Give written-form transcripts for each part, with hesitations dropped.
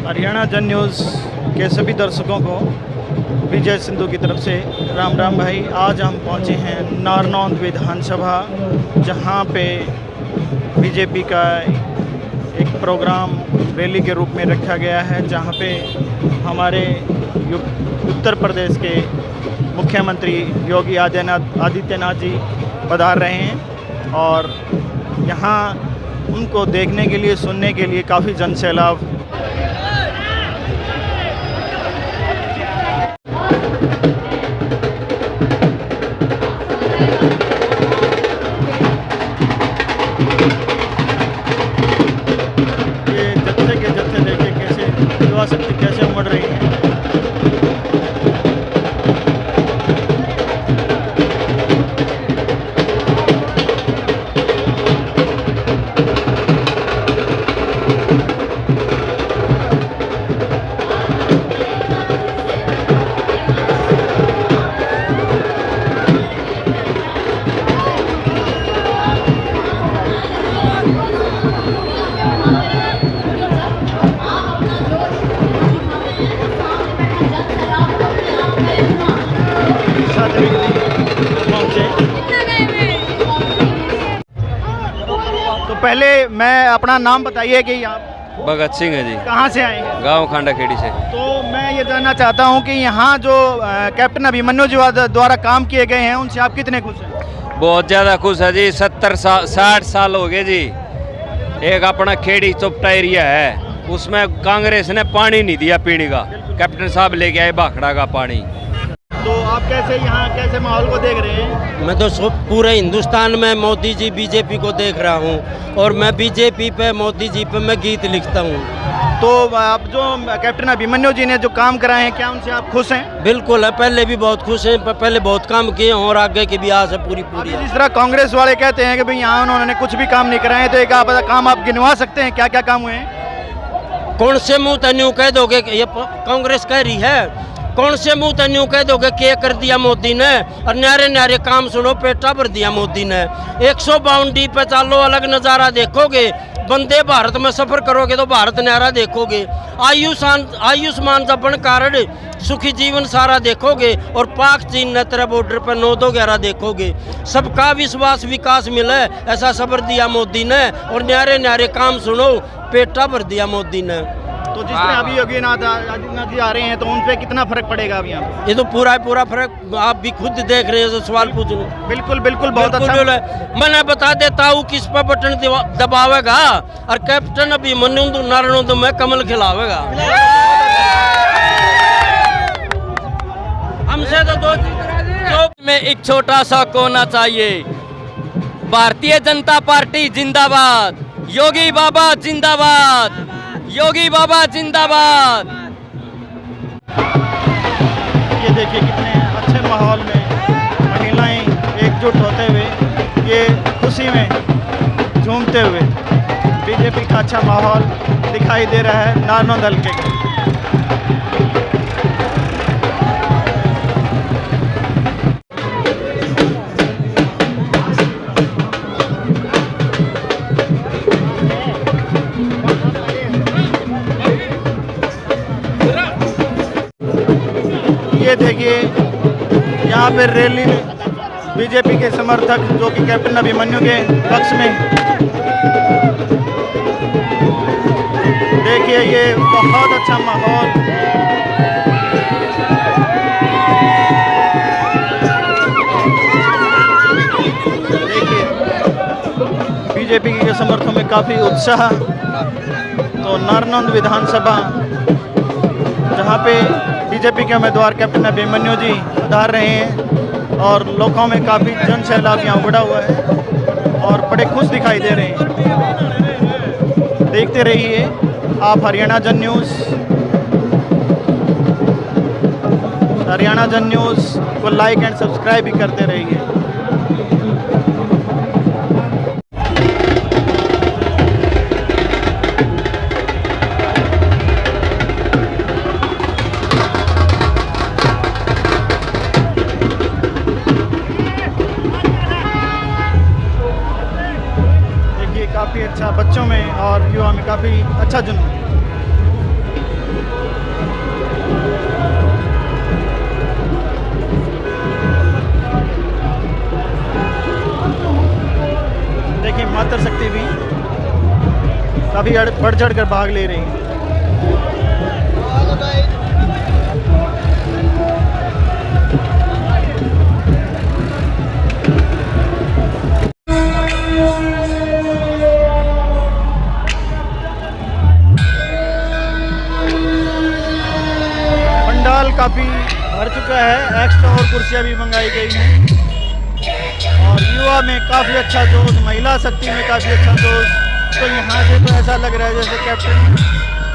हरियाणा जन न्यूज़ के सभी दर्शकों को विजय सिंधु की तरफ से राम राम भाई। आज हम पहुंचे हैं नारनौंद विधानसभा, जहां पे बीजेपी का एक प्रोग्राम रैली के रूप में रखा गया है, जहां पे हमारे उत्तर प्रदेश के मुख्यमंत्री योगी आदित्यनाथ जी पधार रहे हैं और यहाँ उनको देखने के लिए, सुनने के लिए काफ़ी जनसैलाब ये जत्थे के जत्थे देखिए कैसे युवा शक्ति कैसे उमड़ रही है। तो पहले मैं अपना नाम बताइए कि आप भगत सिंह है जी। कहाँ से आए हैं? गांव खांडा खेड़ी से। तो मैं ये जानना चाहता हूँ कि यहाँ जो कैप्टन अभिमन्यु जी द्वारा काम किए गए हैं, उनसे आप कितने खुश हैं? बहुत ज़्यादा खुश है जी। 60 साल हो गए जी। एक अपना खेड़ी चुपटा एरिया है, उसमें कांग्रेस ने पानी नहीं दिया पीने का। कैप्टन साहब लेके आए भाखड़ा का पानी। तो आप कैसे माहौल को देख रहे हैं? मैं तो पूरे हिंदुस्तान में मोदी जी बीजेपी को देख रहा हूँ और मैं बीजेपी पे, मोदी जी पे मैं गीत लिखता हूँ। तो आप जो कैप्टन अभिमन्यु जी ने जो काम कराए हैं, क्या उनसे आप खुश हैं? बिल्कुल है, पहले भी बहुत खुश हैं, पहले बहुत काम किए और आगे की भी आस है पूरी। जिस तरह कांग्रेस वाले कहते हैं कि भाई यहाँ उन्होंने कुछ भी काम नहीं कराए, तो एक आप काम आप गिनवा सकते हैं क्या क्या काम हुए हैं? कौन से मुँह तन्यू कह दोगे कि ये कांग्रेस कह रही है? कौन से मुँह तन्यू कह दोगे क्या कर दिया मोदी ने? और न्यारे न्यारे काम सुनो, पेटा भर दिया मोदी ने। 152 पे चालो, अलग नज़ारा देखोगे। वंदे भारत में सफ़र करोगे तो भारत न्यारा देखोगे। आयुष्मान जबन कार्ड, सुखी जीवन सारा देखोगे। और पाक चीन नेत्र बॉर्डर पर 9-2-11 देखोगे। सबका विश्वास विकास मिले, ऐसा सब्र दिया मोदी ने। और न्यारे न्यारे काम सुनो, पेटा भर दिया मोदी ने। तो जिस तरह अभी योगी आदित्यनाथ जी आ रहे हैं, तो उन पे कितना फर्क पड़ेगा अभी यहाँ? ये तो पूरा फर्क आप भी खुद देख रहे हैं, तो सवाल पूछ रहे। बिल्कुल बहुत अच्छा। मैं बता देता हूँ किस पर बटन दबावेगा। और कैप्टन अभिमन्यु नारायण में कमल खिलावेगा। हमसे तो दो में एक छोटा सा कोना चाहिए। भारतीय जनता पार्टी जिंदाबाद, योगी बाबा जिंदाबाद, योगी बाबा जिंदाबाद। ये देखिए कितने अच्छे माहौल में महिलाएं एकजुट होते हुए, ये खुशी में झूमते हुए, बीजेपी का अच्छा माहौल दिखाई दे रहा है नारनौंद हल्के का। ये देखिए यहाँ पे रैली में बीजेपी के समर्थक जो कि कैप्टन अभिमन्यु के पक्ष में, देखिए ये बहुत अच्छा माहौल। देखिए बीजेपी के समर्थकों में काफ़ी उत्साह। तो नारनौंद विधानसभा, जहाँ पे बीजेपी के उम्मीदवार कैप्टन अभिमन्यु जी पधार रहे हैं और लोगों में काफ़ी जन सैलाब यहाँ उमड़ा हुआ है और बड़े खुश दिखाई दे रहे हैं। देखते रहिए आप हरियाणा जन न्यूज़ को लाइक एंड सब्सक्राइब भी करते रहिए। काफ़ी अच्छा बच्चों में और युवा में काफ़ी अच्छा जुनून। देखिए मातृ शक्ति भी काफ़ी बढ़ चढ़ कर भाग ले रही है। पंडाल काफ़ी भर चुका है, एक्स्ट्रा और कुर्सियाँ भी मंगाई गई हैं और युवा में काफ़ी अच्छा जोश, महिला शक्ति में काफ़ी अच्छा जोश। तो यहाँ से तो ऐसा लग रहा है जैसे कैप्टन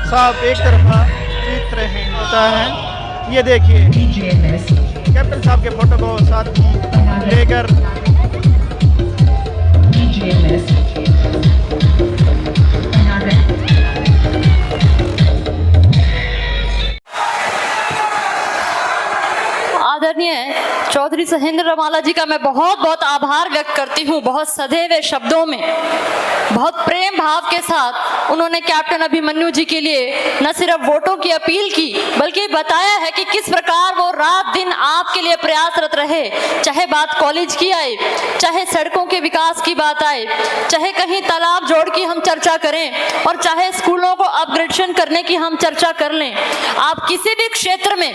साहब एक तरफा जीत रहे होता है। ये देखिए कैप्टन साहब के फोटो को साथ लेकर आदरणीय चौधरी सहेंद्र रमाला जी का मैं बहुत बहुत आभार व्यक्त करती हूँ। बहुत सधे हुए शब्दों में, बहुत प्रेम भाव के साथ उन्होंने कैप्टन अभिमन्यु जी के लिए न सिर्फ वोटों की अपील की, बल्कि बताया है कि किस प्रकार वो रात दिन आपके लिए प्रयासरत रहे। चाहे बात कॉलेज की आए, चाहे सड़कों के विकास की बात आए, चाहे कहीं तालाब जोड़ की हम चर्चा करें और चाहे स्कूलों को अपग्रेडेशन करने की हम चर्चा कर लें। आप किसी भी क्षेत्र में,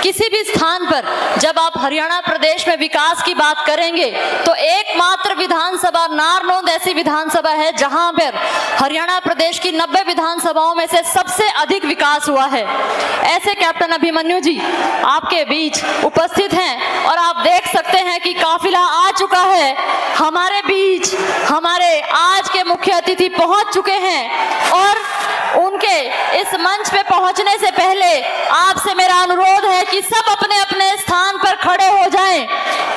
किसी भी स्थान पर जब आप हरियाणा प्रदेश में विकास की बात करेंगे तो एकमात्र विधानसभा नारनौंद ऐसी विधानसभा है जहां पर हरियाणा प्रदेश की 90 विधानसभाओं में से सबसे अधिक विकास हुआ है। ऐसे कैप्टन अभिमन्यु जी आपके बीच उपस्थित हैं और आप देख सकते हैं कि काफिला आ चुका है हमारे बीच। हमारे आज के मुख्य अतिथि पहुंच चुके हैं और उनके इस मंच पे पहुंचने से पहले आपसे मेरा अनुरोध है कि सब अपने अपने स्थान पर खड़े हो जाएं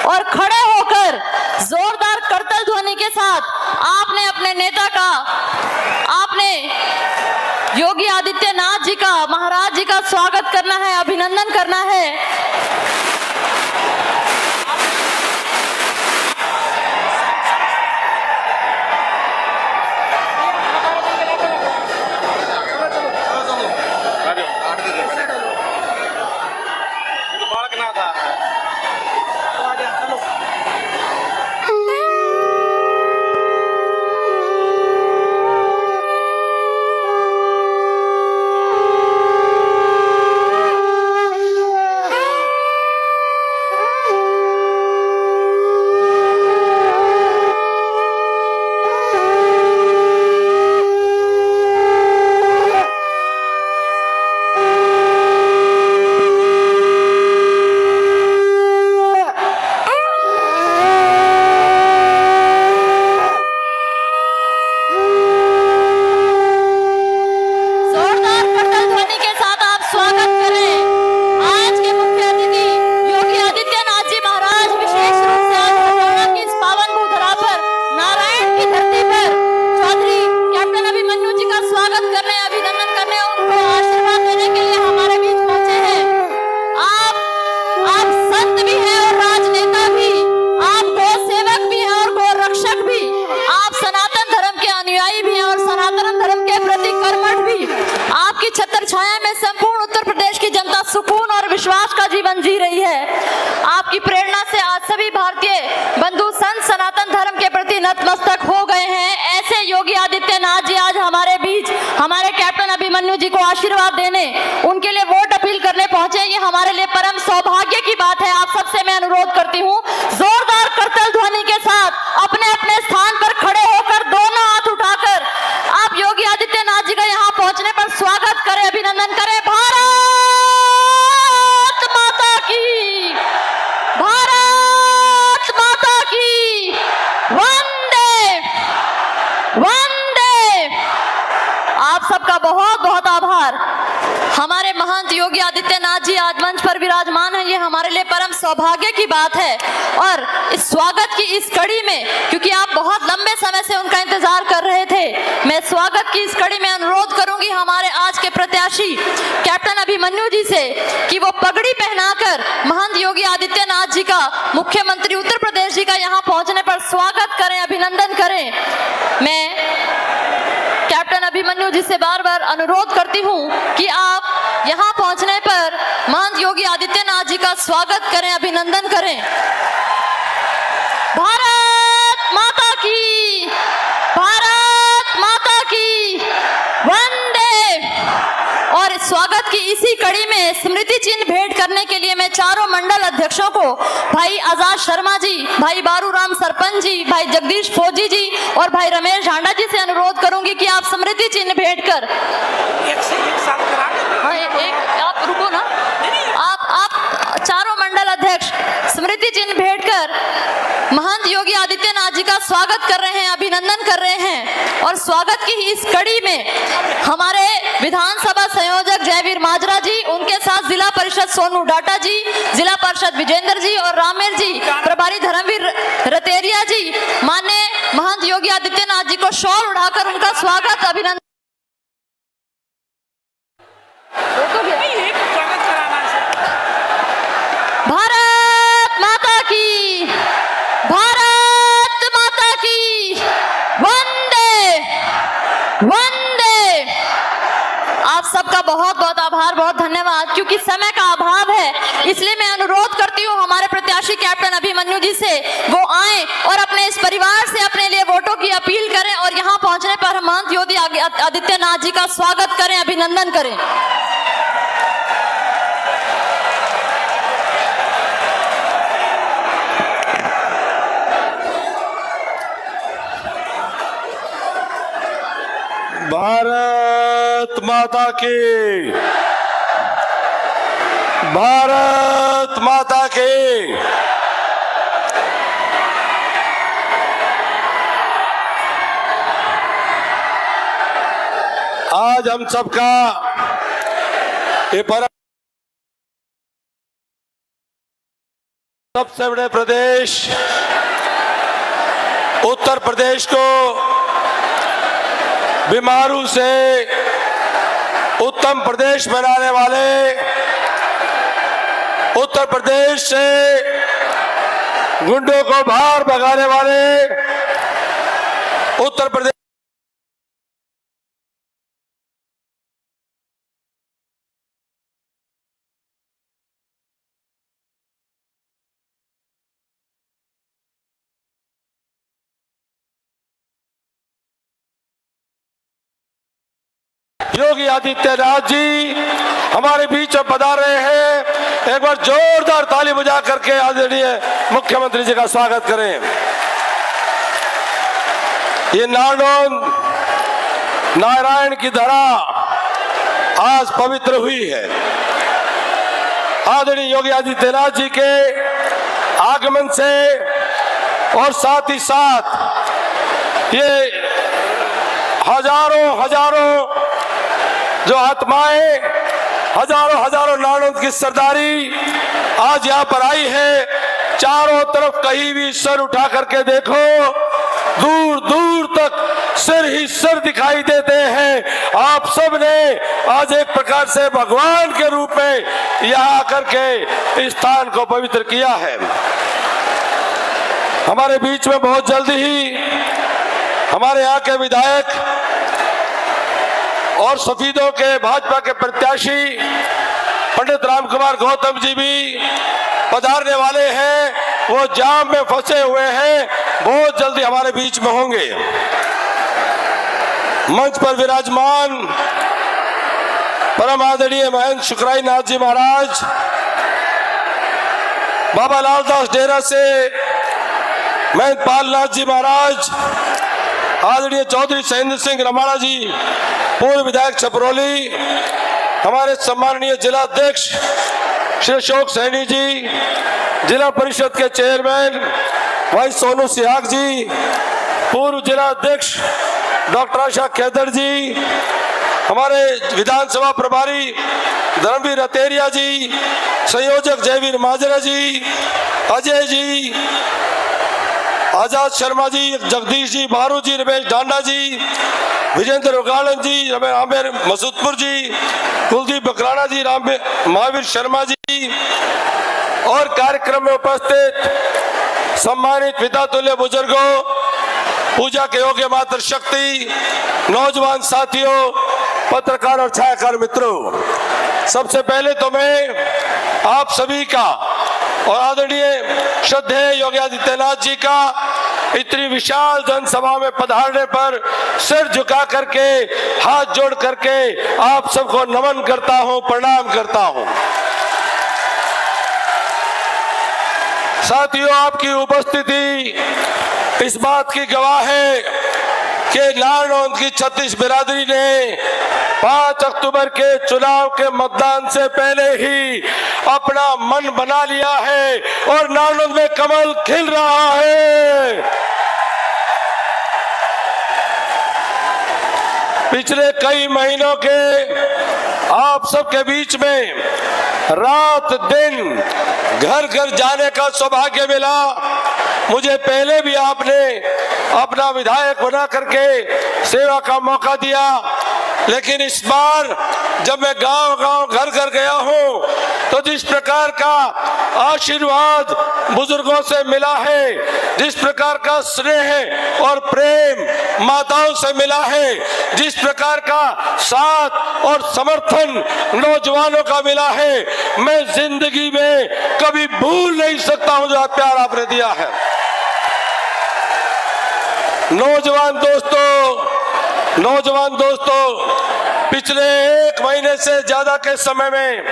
और खड़े होकर जोरदार करतल ध्वनि के साथ आपने अपने नेता का, आपने योगी आदित्यनाथ जी का, महाराज जी का स्वागत करना है, अभिनंदन करना है। विश्वास का जीवन जी रही है। आपकी प्रेरणा से आज सभी भारतीय बंधु संत सनातन धर्म के प्रति नतमस्तक हो गए हैं। ऐसे योगी आदित्यनाथ जी आज हमारे बीच हमारे कैप्टन अभिमन्यु जी को आशीर्वाद देने, उनके लिए वोट अपील करने पहुंचे। ये हमारे लिए परम सौभाग्य की बात है। आप सबसे मैं अनुरोध करती हूँ, जोरदार करतल ध्वनि के साथ अपने अपने स्थान पर खड़े होकर दोनों हाथ उठाकर आप योगी आदित्यनाथ जी का यहाँ पहुंचने पर स्वागत करें, अभिनंदन करें। भारत माता की वंदे वंदे। आप सबका बहुत बहुत आभार। हमारे महंत योगी आदित्यनाथ जी आज मंच पर विराजमान है, ये हमारे लिए परम सौभाग्य की बात है। और इस स्वागत की इस कड़ी में, क्योंकि आप बहुत लंबे समय से उनका इंतजार कर रहे थे, मैं स्वागत की इस कड़ी में अनुरोध करूंगी हमारे आज के प्रत्याशी कैप्टन अभिमन्यु जी से कि वो पगड़ी पहनाकर महंत योगी आदित्यनाथ जी का, मुख्यमंत्री उत्तर प्रदेश जी का यहाँ पहुंचने पर स्वागत करें, अभिनंदन करें। मैं कैप्टन अभिमन्यु जी से बार बार अनुरोध करती हूँ कि आप यहाँ पहुंचने पर महंत योगी आदित्यनाथ जी का स्वागत करें, अभिनंदन करें। भारत माता की, भारत माता की, वंदे। और स्वागत की इसी कड़ी में स्मृति चिन्ह भेंट करने के लिए मैं चारों मंडल अध्यक्षों को, भाई आजाद शर्मा जी, भाई बारूराम सरपंच जी, भाई जगदीश फौजी जी और भाई रमेश झांडा जी से अनुरोध करूंगी कि आप स्मृति चिन्ह भेंट कर आप रुको ना, आप चारों मंडल अध्यक्ष स्मृति चिन्ह भेंट कर महंत योगी आदित्यनाथ जी का स्वागत कर रहे हैं, अभिनंदन कर रहे हैं। और स्वागत की इस कड़ी में हमारे विधानसभा संयोजक जयवीर माजरा जी, उनके साथ जिला परिषद सोनू डाटा जी, जिला परिषद विजेंद्र जी और रामेर जी, प्रभारी धर्मवीर रतेरिया जी, माननीय महंत योगी आदित्यनाथ जी को शॉल उड़ाकर उनका स्वागत, अभिनंदन। भारत माता की, भारत माता की, वंदे वंदे। आप सबका बहुत बहुत आभार, बहुत धन्यवाद। क्योंकि समय का अभाव है, इसलिए मैं अनुरोध करती हूँ हमारे प्रत्याशी कैप्टन अभिमन्यु जी से, वो आए और अपने इस परिवार से अपने लिए वोटों की अपील करें और यहाँ पहुंचने पर हम महंत योगी आदित्यनाथ जी का स्वागत करें, अभिनंदन करें। भारत माता की, भारत माता की। आज हम सबका ये परम सबसे बड़े प्रदेश उत्तर प्रदेश को बीमारू से उत्तम प्रदेश बनाने वाले, उत्तर प्रदेश से गुंडों को बाहर भगाने वाले, उत्तर प्रदेश योगी आदित्यनाथ जी हमारे बीच में पधार रहे हैं। एक बार जोरदार ताली बजा करके आदरणीय मुख्यमंत्री जी का स्वागत करें। ये नारनौंद नारायण की धरा आज पवित्र हुई है। आदरणीय योगी आदित्यनाथ जी के आगमन से और साथ ही साथ ये हजारों जो आत्माएं, हजारों नारनौंद की सरदारी आज यहाँ पर आई है। चारों तरफ कहीं भी सर उठा करके देखो, दूर दूर तक सिर ही सिर दिखाई देते हैं। आप सब ने आज एक प्रकार से भगवान के रूप में यहाँ आकर के इस स्थान को पवित्र किया है। हमारे बीच में बहुत जल्दी ही हमारे यहाँ के विधायक और सफीदों के भाजपा के प्रत्याशी पंडित रामकुमार गौतम जी भी पधारने वाले हैं। वो जाम में फंसे हुए हैं, बहुत जल्दी हमारे बीच में होंगे। मंच पर विराजमान परम आदरणीय महंत शुक्राई नाथ जी महाराज, बाबा लालदास डेरा से महंत पालनाथ जी महाराज, आदरणीय चौधरी सहेंद्र सिंह रमाणा जी पूर्व विधायक छपरौली, हमारे सम्माननीय जिला अध्यक्ष श्री अशोक सैनी जी, जिला परिषद के चेयरमैन भाई सोनू सिहाग जी, पूर्व जिला अध्यक्ष डॉक्टर आशा खेदर जी, हमारे विधानसभा प्रभारी धर्मवीर रतेरिया जी, संयोजक जयवीर माजरा जी, अजय जी, आजाद शर्मा जी, जगदीश जी, बारू जी, रमेश डांडा जी, विजेंद्र उगालन जी, आमिर मसूदपुर जी, कुलदीप बकराना जी, महावीर शर्मा जी और कार्यक्रम में उपस्थित सम्मानित पिता तुल्य बुजुर्गों, पूजा के योग्य मातृ शक्ति, नौजवान साथियों, पत्रकार और छायाकार मित्रों, सबसे पहले तो मैं आप सभी का और आदरणीय श्रद्धेय योगी आदित्यनाथ जी का इतनी विशाल जनसभा में पधारने पर सिर झुका करके, हाथ जोड़ करके आप सबको नमन करता हूं, प्रणाम करता हूं। साथियों, आपकी उपस्थिति इस बात की गवाह है कि नारनौंद की 36 बिरादरी ने 5 अक्टूबर के चुनाव के मतदान से पहले ही अपना मन बना लिया है और नारनौंद में कमल खिल रहा है। पिछले कई महीनों के आप सबके बीच में रात दिन घर घर जाने का सौभाग्य मिला। मुझे पहले भी आपने अपना विधायक बना करके सेवा का मौका दिया, लेकिन इस बार जब मैं गांव गांव घर घर गया हूं तो जिस प्रकार का आशीर्वाद बुजुर्गों से मिला है, जिस प्रकार का स्नेह और प्रेम माताओं से मिला है, जिस प्रकार का साथ और समर्थन नौजवानों का मिला है, मैं जिंदगी में कभी भूल नहीं सकता हूं जो प्यार आपने दिया है। नौजवान दोस्तों, पिछले 1 महीने से ज्यादा के समय में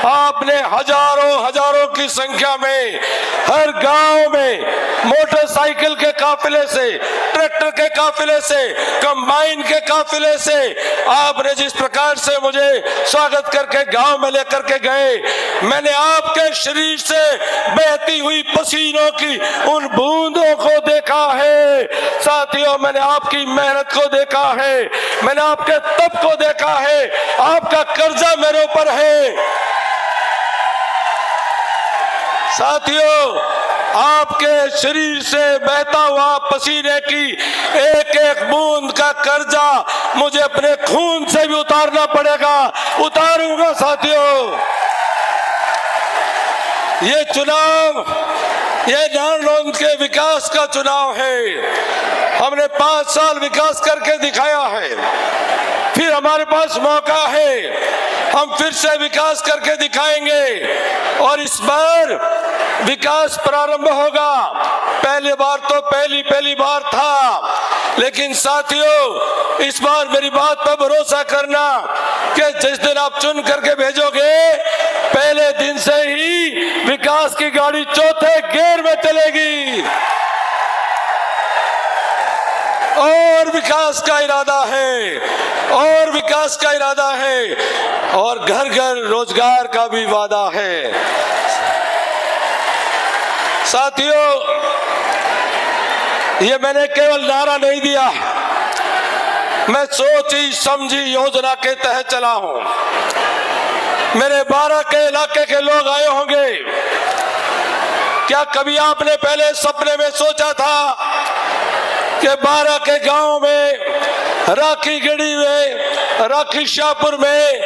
आपने हजारों की संख्या में हर गांव में मोटरसाइकिल के काफिले से, ट्रैक्टर के काफिले से, कंबाइन के काफिले से आपने जिस प्रकार से मुझे स्वागत करके गांव में लेकर के गए, मैंने आपके शरीर से बहती हुई पसीनों की उन बूंदों को देखा है। साथियों, मैंने आपकी मेहनत को देखा है, मैंने आपके तप को देखा है, आपका कर्जा मेरे ऊपर है। साथियों, आपके शरीर से बहता हुआ पसीने की एक एक बूंद का कर्जा मुझे अपने खून से भी उतारना पड़ेगा, उतारूंगा। साथियों, ये चुनाव, ये नारनौंद के विकास का चुनाव है। हमने 5 साल विकास करके दिखाया है, फिर हमारे पास मौका है, हम फिर से विकास करके दिखाएंगे और इस बार विकास प्रारंभ होगा। पहली बार तो पहली बार था, लेकिन साथियों, इस बार मेरी बात पर भरोसा करना कि जिस दिन आप चुन करके भेजोगे, पहले दिन से ही विकास की गाड़ी चौथे गियर में चलेगी और विकास का इरादा है, और विकास का इरादा है, और घर घर रोजगार का भी वादा है। साथियों, ये मैंने केवल नारा नहीं दिया, मैं सोची समझी योजना के तहत चला हूं। मेरे 12 के इलाके के लोग आए होंगे। क्या कभी आपने पहले सपने में सोचा था कि 12 के गांव में, राखी गढ़ी में, राखी शाहपुर में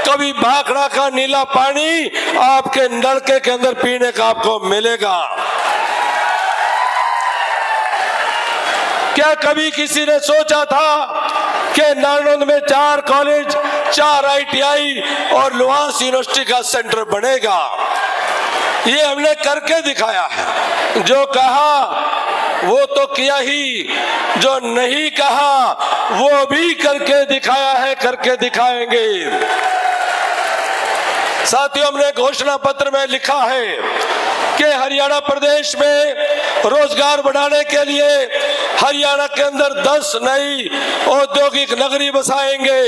कभी भाखड़ा का नीला पानी आपके नलके के अंदर पीने का आपको मिलेगा? क्या कभी किसी ने सोचा था कि नारनौंद में 4 कॉलेज, 4 ITI और लुहांस यूनिवर्सिटी का सेंटर बनेगा? ये हमने करके दिखाया है। जो कहा वो तो किया ही, जो नहीं कहा वो भी करके दिखाया है, करके दिखाएंगे। साथियों, हमने घोषणा पत्र में लिखा है कि हरियाणा प्रदेश में रोजगार बढ़ाने के लिए हरियाणा के अंदर 10 नई औद्योगिक नगरी बसाएंगे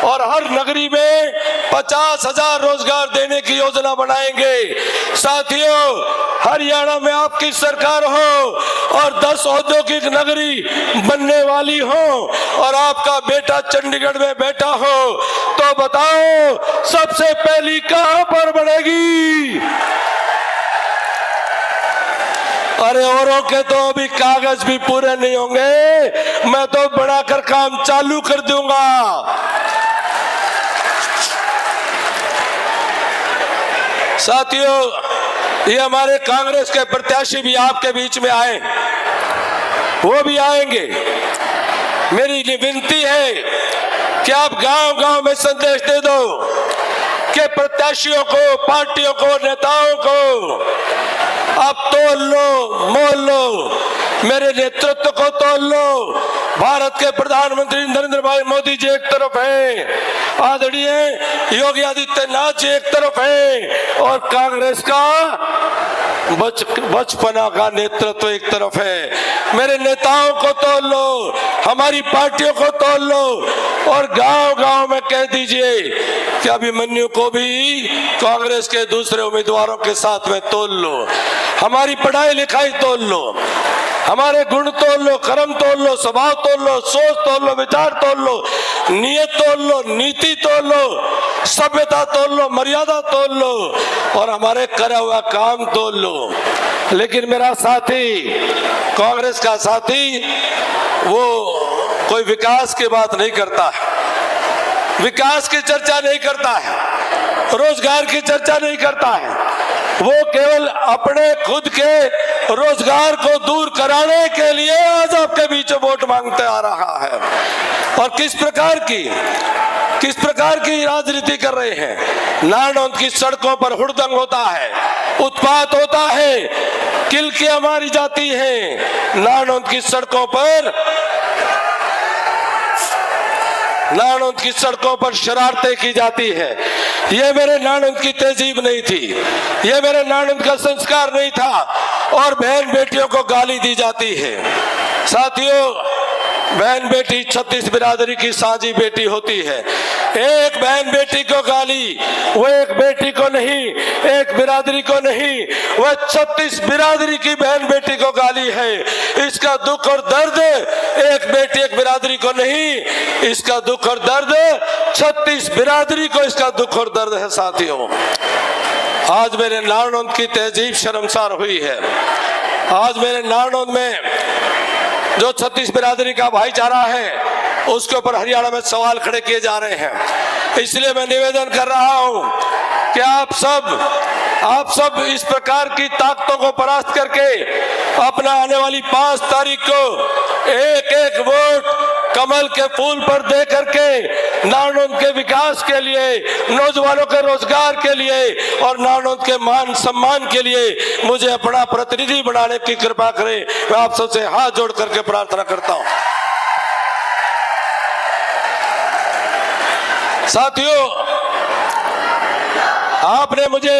और हर नगरी में 50,000 रोजगार देने की योजना बनाएंगे। साथियों, हरियाणा में आपकी सरकार हो और 10 औद्योगिक नगरी बनने वाली हो और आपका बेटा चंडीगढ़ में बैठा हो, तो बताओ सबसे पहली कहां पर बनेगी? अरे औरों के तो अभी कागज भी पूरे नहीं होंगे, मैं तो बढ़ाकर काम चालू कर दूंगा। साथियों, ये हमारे कांग्रेस के प्रत्याशी भी आपके बीच में आए, वो भी आएंगे। मेरी विनती है कि आप गांव गांव में संदेश दे दो के प्रत्याशियों को, पार्टियों को, नेताओं को अब तोल लो, मोल लो, मेरे नेतृत्व को तोल लो। भारत के प्रधानमंत्री नरेंद्र भाई मोदी जी एक तरफ है, आदरणीय योगी आदित्यनाथ जी एक तरफ है, और कांग्रेस का बचपना का नेतृत्व एक तरफ है। मेरे नेताओं को तोल लो, हमारी पार्टियों को तोल लो, और गांव गांव में कह दीजिए कि अभिमन्यु को भी कांग्रेस के दूसरे उम्मीदवारों के साथ में तोल लो। हमारी पढ़ाई लिखाई तोल लो, हमारे गुण तोल लो, कर्म तोल लो, स्वभाव तोल लो, सोच तोल लो, विचार तोल लो, नियत तोल लो, नीति तोल लो, सभ्यता तोल लो, मर्यादा तोल लो, और हमारे करा हुआ काम तोल लो। लेकिन मेरा साथी, कांग्रेस का साथी, वो कोई विकास की बात नहीं करता है, विकास की चर्चा नहीं करता है, रोजगार की चर्चा नहीं करता है। वो केवल अपने खुद के रोजगार को दूर कराने के लिए आज आपके बीच वोट मांगते आ रहा है। और किस प्रकार की राजनीति कर रहे हैं। नारनौंद की सड़कों पर हुड़दंग होता है, उत्पात होता है, किल्कियां मारी जाती हैं। नारनौंद की सड़कों पर शरारतें की जाती है। ये मेरे नारनौंद की तहजीब नहीं थी, ये मेरे नारनौंद का संस्कार नहीं था, और बहन बेटियों को गाली दी जाती है। साथियों, बहन बेटी 36 बिरादरी की साझी बेटी होती है। एक बहन बेटी को गाली, वो एक बेटी को नहीं, एक बिरादरी को नहीं, वह 36 बिरादरी की बहन बेटी को गाली है। इसका दुख और दर्द एक बेटी एक बिरादरी को नहीं, इसका दुख और दर्द 36 बिरादरी को इसका दुख और दर्द है। साथियों, आज मेरे नारनौंद की तहजीब शर्मसार हुई है। आज मेरे नारनौंद में जो 36 बिरादरी का भाईचारा है, उसके ऊपर हरियाणा में सवाल खड़े किए जा रहे हैं। इसलिए मैं निवेदन कर रहा हूं कि आप सब इस प्रकार की ताकतों को परास्त करके अपना आने वाली 5 तारीख को एक एक वोट कमल के फूल पर दे करके नारनौंद के विकास के लिए, नौजवानों के रोजगार के लिए और नारनौंद के मान सम्मान के लिए मुझे अपना प्रतिनिधि बनाने की कृपा करें। मैं आप सबसे हाथ जोड़ करके प्रार्थना करता हूं। साथियों, आपने मुझे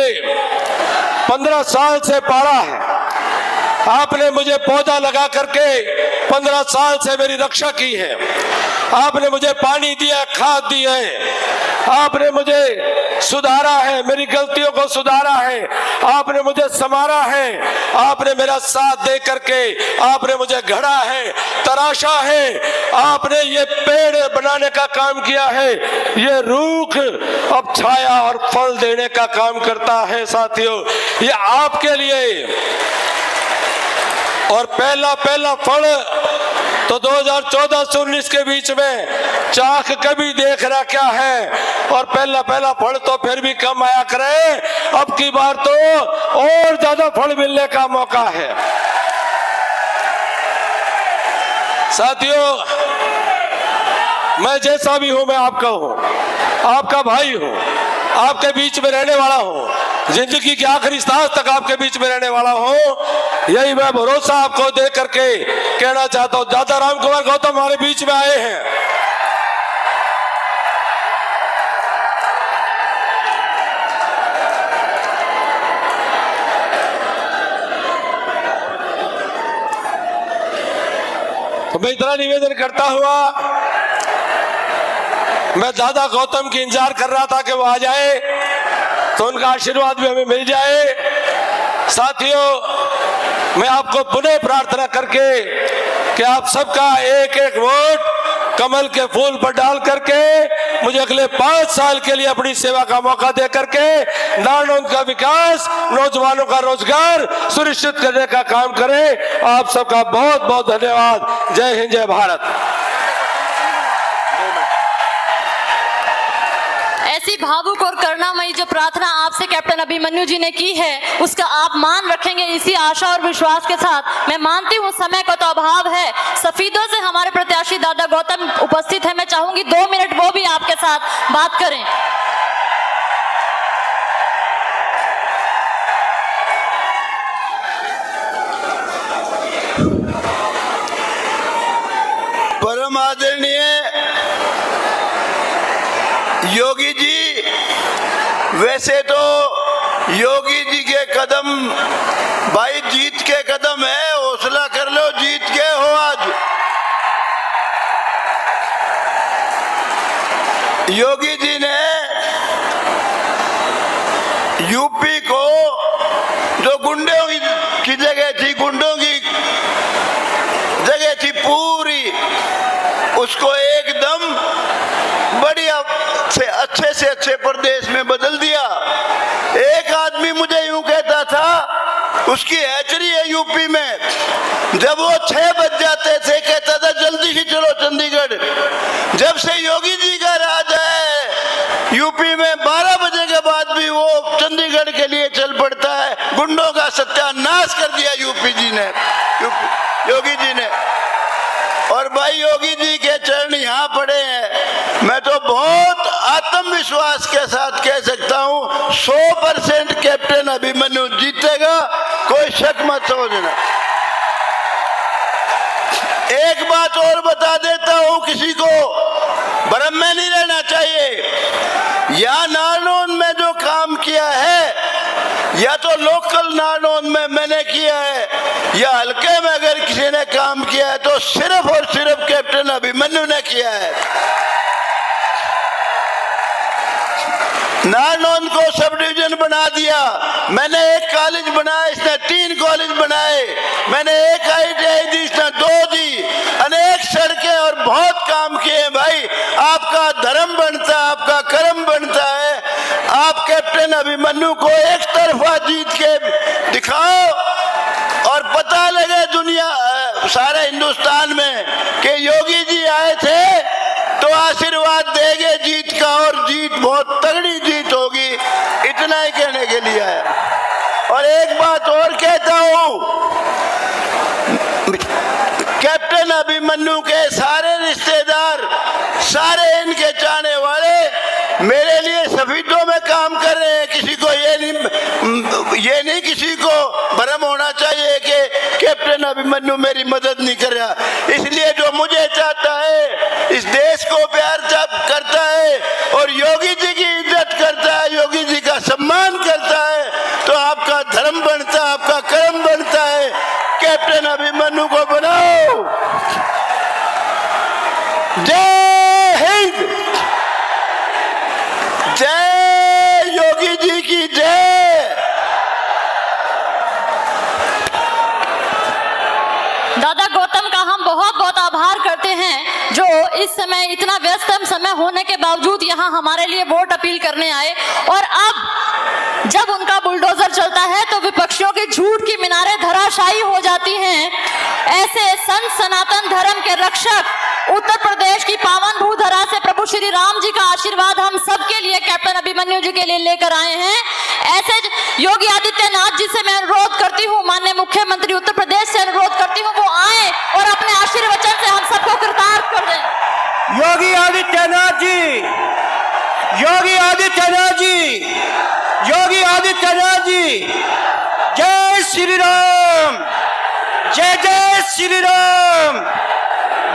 15 साल से पाला है, आपने मुझे पौधा लगा करके 15 साल से मेरी रक्षा की है, आपने मुझे पानी दिया, खाद दी है, आपने मुझे सुधारा है, मेरी गलतियों को सुधारा है, आपने मुझे संवारा है, आपने मेरा साथ दे करके आपने मुझे घड़ा है, तराशा है, आपने ये पेड़ बनाने का काम किया है, ये रूख अब छाया और फल देने का काम करता है। साथियों, ये आपके लिए, और पहला फल तो 2014 से 19 के बीच में चाख कभी देख रहा क्या है, और पहला फल तो फिर भी कम आया करे, अब की बार तो और ज्यादा फल मिलने का मौका है। साथियों, मैं जैसा भी हूं, मैं आपका हूं, आपका भाई हूं, आपके बीच में रहने वाला हूं, जिंदगी की आखिरी सांस तक आपके बीच में रहने वाला हूं। यही मैं भरोसा आपको दे करके कहना चाहता हूं। दादा राम कुमार गौतम हमारे बीच में आए हैं। तो मैं इतना निवेदन करता हुआ, मैं दादा गौतम की इंतजार कर रहा था कि वो आ जाए, तो उनका आशीर्वाद भी हमें मिल जाए। साथियों, मैं आपको पुनः प्रार्थना करके कि आप सबका एक एक वोट कमल के फूल पर डाल करके मुझे अगले 5 साल के लिए अपनी सेवा का मौका दे करके नारनौंद का विकास, नौजवानों का रोजगार सुनिश्चित करने का काम करें। आप सबका बहुत बहुत धन्यवाद। जय हिंद, जय भारत। ऐसी भावुक और करुणामयी जो प्रार्थना आपसे कैप्टन अभिमन्यु जी ने की है, उसका आप मान रखेंगे, इसी आशा और विश्वास के साथ मैं मानती हूँ समय का तो अभाव है। सफीदों से हमारे प्रत्याशी दादा गौतम उपस्थित है, मैं चाहूंगी 2 मिनट वो भी आपके साथ बात करें। एवं आदरणीय योगी जी, वैसे तो योगी जी के कदम भाई जीत के कदम है, हौसला कर लो, जीत के हो आज। योगी जी ने यूपी को जो गुंडों की जगह थी, गुंडों की जगह थी पूरी, उसको एकदम बढ़िया से अच्छे प्रदेश में बदल दिया। एक आदमी मुझे यूं कहता था, उसकी हैचरी है यूपी में, जब वो 6 बज जाते थे कहता था जल्दी से चलो चंडीगढ़। जब से योगी जी का राज है यूपी में 12 बजे के बाद भी वो चंडीगढ़ के लिए चल पड़ता है। गुंडों का सत्यानाश कर दिया यूपी जी ने, योगी जी ने। और भाई योगी जी के चरण यहाँ पड़े हैं। मैं तो बहुत आत्मविश्वास के साथ कह सकता हूँ 100% कैप्टन अभिमन्यु जीतेगा, कोई शक मत समझना। एक बात और बता देता हूँ, किसी को भ्रम में नहीं रहना चाहिए। या नारनौंद में जो काम किया है, या तो लोकल नारनौंद में मैंने किया है, या हल्के में अगर किसी ने काम किया है तो सिर्फ और सिर्फ कैप्टन अभिमन्यु ने किया है। नारनौंद को सब डिवीजन बना दिया, मैंने एक कॉलेज बनाया, इसने 3 कॉलेज बनाए, मैंने एक ITI दी, इसने 2 दी, अनेक सड़कें और बहुत काम किए। भाई आपका धर्म बनता है, आपका कर्म बनता है। आप कैप्टन अभिमन्यु को एक तरफा जीत के दिखाओ और पता लगे दुनिया सारे हिंदुस्तान में कि योगी जी आए थे, तो आशीर्वाद देंगे जीत का, और जीत बहुत तगड़ी जीत होगी। इतना ही कहने के लिए है। और एक बात और कहता हूं, कैप्टन अभिमन्यु के सारे रिश्तेदार, सारे इनके चाहने वाले मेरे लिए सफीदों में काम कर रहे हैं। किसी को ये नहीं किसी को भ्रम होना चाहिए कि कैप्टन अभिमन्यु मेरी मदद नहीं कर रहा। इसलिए जो मुझे चाहता है, इस देश को प्यार करता है और योगी जी की इज्जत करता है, योगी जी का सम्मान करता है, तो आपका धर्म बनता है, आपका कर्म बनता है। कैप्टन अभिमन्यु को बनाओ। जय हिंद, जय योगी जी की जय। दादा गौतम का हम बहुत बहुत आभार करते हैं, जो इस समय इतना व्यस्त समय होने के बावजूद यहाँ हमारे लिए वोट अपील करने आए। और अब जब उनका बुलडोजर चलता है तो विपक्षियों के झूठ की मीनारें धराशायी हो जाती हैं। ऐसे संत सनातन धर्म के रक्षक, उत्तर प्रदेश की पावन भूधरा से प्रभु श्री राम जी का आशीर्वाद हम सबके लिए कैप्टन अभिमन्यु जी के लिए लेकर आए हैं। ऐसे योगी आदित्यनाथ जी से मैं अनुरोध करती हूँ, माननीय मुख्यमंत्री उत्तर प्रदेश से अनुरोध करती हूँ, वो आए और अपने आशीर्वचन से हम सबको कृतार्थ कर दें। योगी आदित्यनाथ जी, योगी आदित्यनाथ जी, योगी आदित्यनाथ जी, जय श्री राम, जय जय श्री राम,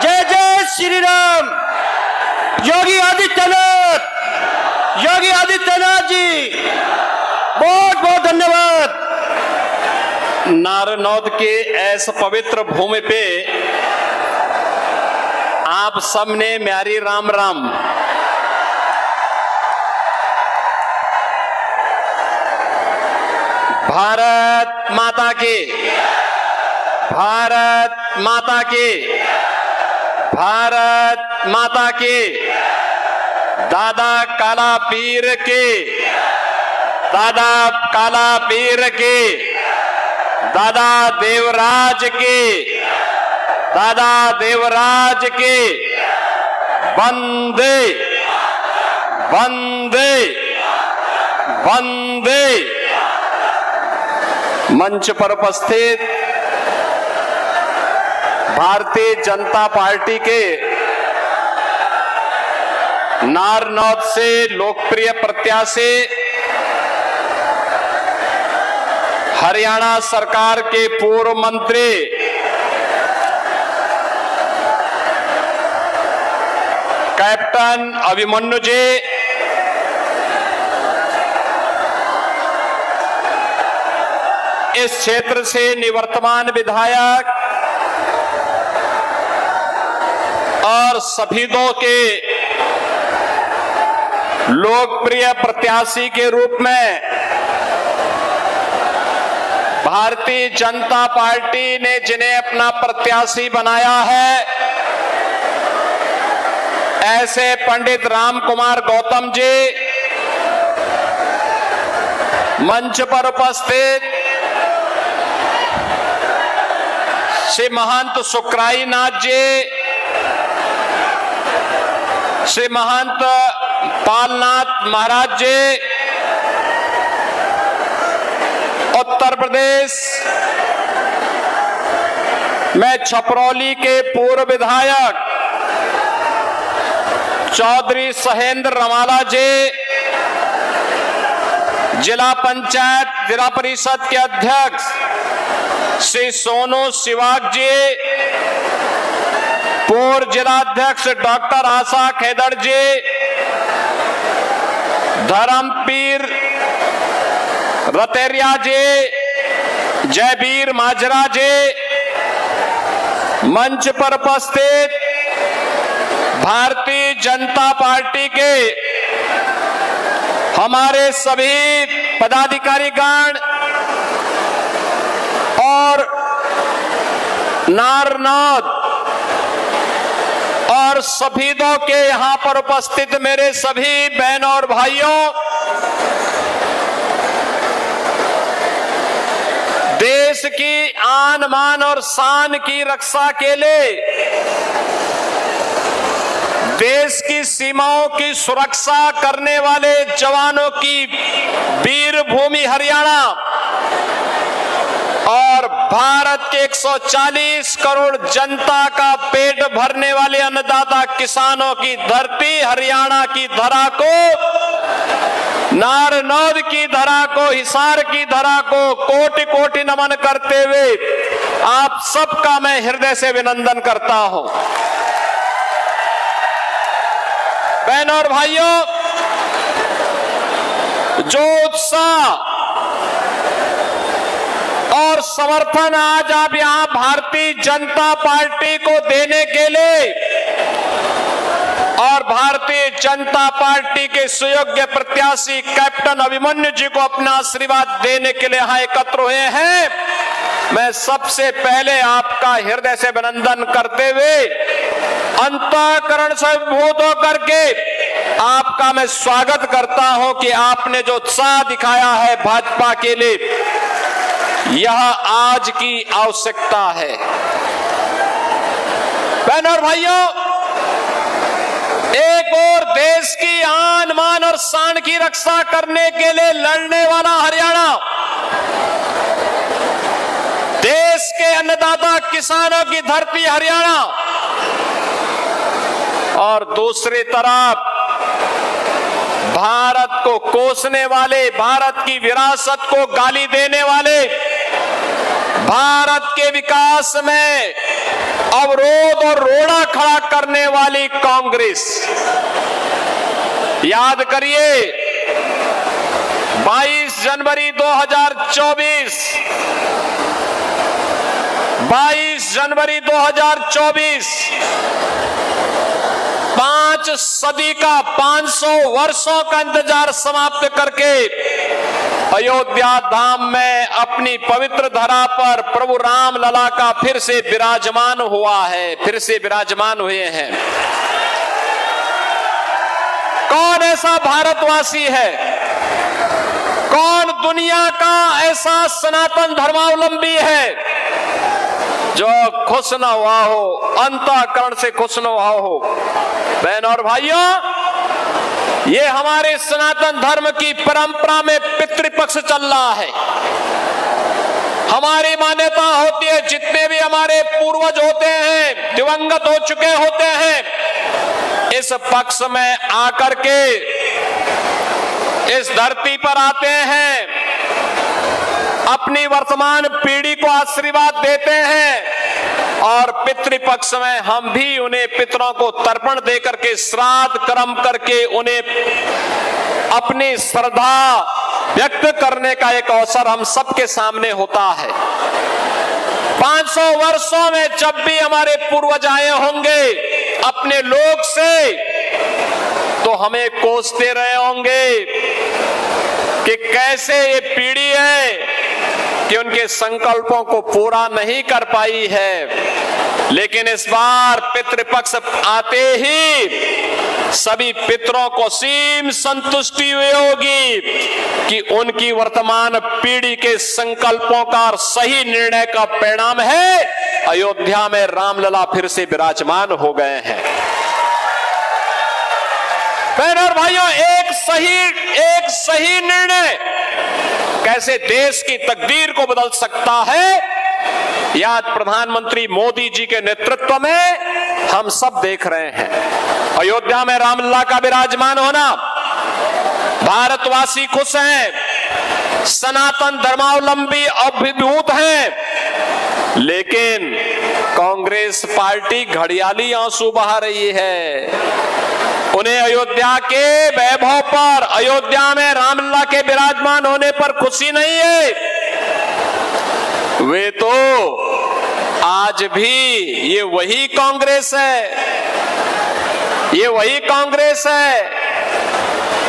जय जय श्री राम। योगी आदित्यनाथ, योगी आदित्यनाथ जी, बहुत बहुत धन्यवाद। नारनौद के ऐस पवित्र भूमि पे आप सबने म्यारी राम राम। भारत माता के, भारत माता के, भारत माता के। दादा काला पीर के, दादा काला पीर के, दादा देवराज के, दादा देवराज के। वंदे वंदे वंदे। मंच पर उपस्थित भारतीय जनता पार्टी के नारनौद से लोकप्रिय प्रत्याशी, हरियाणा सरकार के पूर्व मंत्री कैप्टन अभिमन्यु जी, इस क्षेत्र से निवर्तमान विधायक और शहीदों के लोकप्रिय प्रत्याशी के रूप में भारतीय जनता पार्टी ने जिन्हें अपना प्रत्याशी बनाया है, ऐसे पंडित राम कुमार गौतम जी, मंच पर उपस्थित श्री महंत सुखराई नाथ जी, श्री महंत पालनाथ महाराज जी, उत्तर प्रदेश में छपरौली के पूर्व विधायक चौधरी सहेंद्र रमाला जी, जिला पंचायत जिला परिषद के अध्यक्ष श्री सोनू सिवाग जी, पूर्व जिलाध्यक्ष डॉक्टर आशा खेदड़ जी, धर्मपीर रतेरिया जी, जयवीर माजरा जी, मंच पर उपस्थित भारतीय जनता पार्टी के हमारे सभी पदाधिकारीगण और नारनौद और शहीदों के यहां पर उपस्थित मेरे सभी बहनों और भाइयों, देश की आन मान और शान की रक्षा के लिए, देश की सीमाओं की सुरक्षा करने वाले जवानों की वीर भूमि हरियाणा और भारत के 140 करोड़ जनता का पेट भरने वाले अन्नदाता किसानों की धरती हरियाणा की धरा को, नारनौद की धरा को, हिसार की धरा को कोटि कोटि नमन करते हुए आप सबका मैं हृदय से अभिनंदन करता हूं। बहनों और भाइयों, जो उत्साह और समर्थन आज आप यहां भारतीय जनता पार्टी को देने के लिए और भारतीय जनता पार्टी के सुयोग्य प्रत्याशी कैप्टन अभिमन्यु जी को अपना आशीर्वाद देने के लिए यहां एकत्र हुए हैं, मैं सबसे पहले आपका हृदय से अभिनंदन करते हुए अंतःकरण से बोध होकर के आपका मैं स्वागत करता हूं कि आपने जो उत्साह दिखाया है भाजपा के लिए, यह आज की आवश्यकता है। बहनों और भाइयों, एक और देश की आन मान और शान की रक्षा करने के लिए लड़ने वाला हरियाणा, देश के अन्नदाता किसानों की धरती हरियाणा, और दूसरी तरफ भारत को कोसने वाले, भारत की विरासत को गाली देने वाले, भारत के विकास में अवरोध और रोड़ा खड़ा करने वाली कांग्रेस। याद करिए 22 जनवरी 2024, 22 जनवरी 2024 5 सदी का 500 वर्षों का इंतजार समाप्त करके अयोध्या धाम में अपनी पवित्र धरा पर प्रभु राम लला का फिर से विराजमान हुआ है, फिर से विराजमान हुए हैं। कौन ऐसा भारतवासी है, कौन दुनिया का ऐसा सनातन धर्मावलंबी है जो खुश न हुआ हो, अंतःकरण से खुश न हुआ हो? बहनों और भाइयों, ये हमारे सनातन धर्म की परंपरा में पितृपक्ष चल रहा है। हमारी मान्यता होती है जितने भी हमारे पूर्वज होते हैं, दिवंगत हो चुके होते हैं, इस पक्ष में आकर के इस धरती पर आते हैं, अपनी वर्तमान पीढ़ी को आशीर्वाद देते हैं, और पितृपक्ष में हम भी उन्हें पितरों को तर्पण दे करके श्राद्ध कर्म करके उन्हें अपनी श्रद्धा व्यक्त करने का एक अवसर हम सबके सामने होता है। 500 वर्षों में जब भी हमारे पूर्वज आए होंगे अपने लोक से, तो हमें कोसते रहे होंगे कि कैसे ये पीढ़ी है कि उनके संकल्पों को पूरा नहीं कर पाई है। लेकिन इस बार पितृपक्ष आते ही सभी पितरों को सीम संतुष्टि हुई होगी कि उनकी वर्तमान पीढ़ी के संकल्पों का और सही निर्णय का परिणाम है अयोध्या में रामलला फिर से विराजमान हो गए हैं। बहनों और भाइयों, एक सही निर्णय कैसे देश की तकदीर को बदल सकता है, यह प्रधानमंत्री मोदी जी के नेतृत्व में हम सब देख रहे हैं। अयोध्या में रामलला का विराजमान होना, भारतवासी खुश हैं, सनातन धर्मावलंबी अभिभूत हैं, लेकिन कांग्रेस पार्टी घड़ियाली आंसू बहा रही है। उन्हें अयोध्या के वैभव पर, अयोध्या में रामलला के विराजमान होने पर खुशी नहीं है। वे तो आज भी ये वही कांग्रेस है